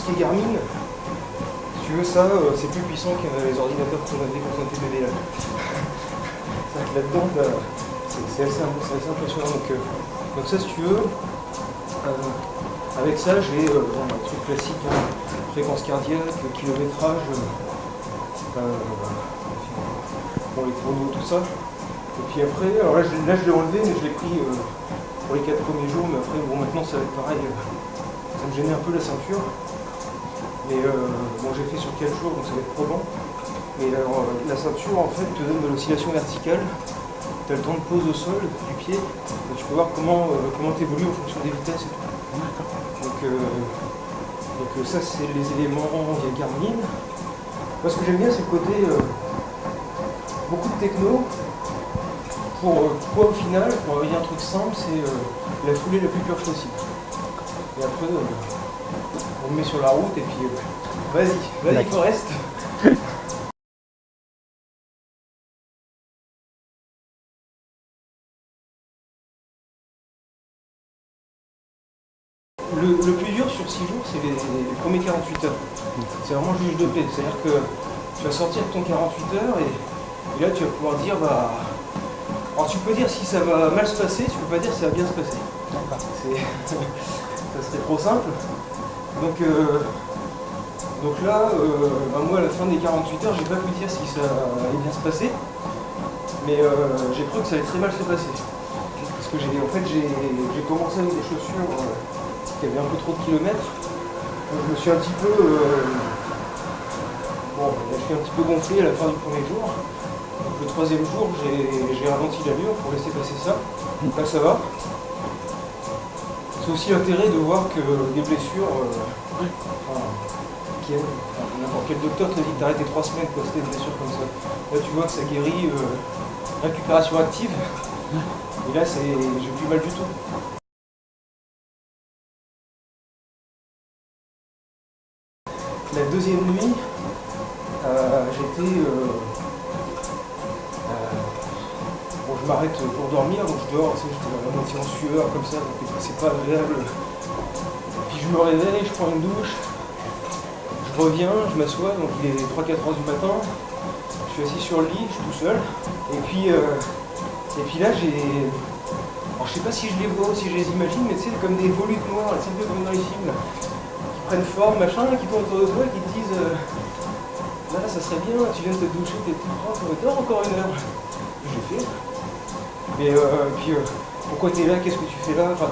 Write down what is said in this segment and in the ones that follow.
ce qui est Garmin, si tu veux ça, c'est plus puissant que les ordinateurs qu'on avait quand on était bébé là. C'est vrai que là-dedans, c'est assez impressionnant. Donc ça, si tu veux, avec ça, j'ai un truc classique, fréquence cardiaque, kilométrage, bon, les chronos, tout ça. Et puis après, alors là je l'ai enlevé, mais je l'ai pris pour les 4 premiers jours, mais après, bon, maintenant ça va être pareil, ça me gênait un peu la ceinture. Mais bon, j'ai fait sur 4 jours, donc ça va être probant. Mais alors, la ceinture, en fait, te donne de l'oscillation verticale. Tu as le temps de pause au sol du pied. Donc, tu peux voir comment tu évolues en fonction des vitesses et tout. Donc ça, c'est les éléments via Garmin. Moi, ce que j'aime bien, c'est le côté beaucoup de techno. Pour quoi, au final, pour avoir un truc simple, c'est la foulée la plus pure possible. Et après, on le met sur la route et puis vas-y Forest. Le plus dur sur 6 jours, c'est les premiers 48 heures. C'est vraiment le juge de paix. C'est-à-dire que tu vas sortir de ton 48 heures et là tu vas pouvoir dire alors tu peux dire si ça va mal se passer, tu peux pas dire si ça va bien se passer. Ça serait trop simple. Donc là, moi à la fin des 48 heures, j'ai pas pu dire si ça allait bien se passer. Mais j'ai cru que ça allait très mal se passer. Parce que j'ai commencé avec des chaussures qui avaient un peu trop de kilomètres. Donc je me suis un petit peu gonflé à la fin du premier jour. Donc le troisième jour, j'ai ralenti l'allure pour laisser passer ça. Donc là ça va. C'est aussi l'intérêt de voir que des blessures, n'importe quel docteur te dit d'arrêter 3 semaines pour tester une blessure comme ça. Là tu vois que ça guérit, récupération active. Et là j'ai plus mal du tout. La deuxième nuit, bon, je m'arrête pour dormir, donc je dors, j'étais à moitié en sueur comme ça, donc c'est pas agréable. Puis je me réveille, je prends une douche, je reviens, je m'assois, donc il est 3-4 heures du matin, je suis assis sur le lit, je suis tout seul, et puis là alors je sais pas si je les vois ou si je les imagine, mais c'est comme des volutes noires, c'est un peu comme dans les films, là, qui prennent forme, machin, qui tournent autour de toi et qui te disent là ça serait bien, tu viens de te doucher, t'es tout propre, dors encore une heure. J'ai fait. Mais puis pourquoi t'es là, qu'est-ce que tu fais là, enfin,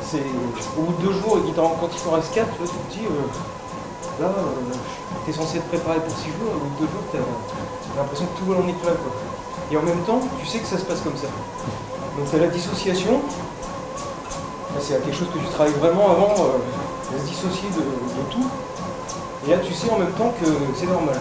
c'est au bout de 2 jours et quand il t'en reste 4, tu vois, tu te dis là t'es censé te préparer pour 6 jours, au bout de 2 jours t'as l'impression que tout vole en éclat quoi. Et en même temps, tu sais que ça se passe comme ça. Donc t'as la dissociation, c'est quelque chose que tu travailles vraiment avant, de se dissocier de tout. Et là tu sais en même temps que c'est normal.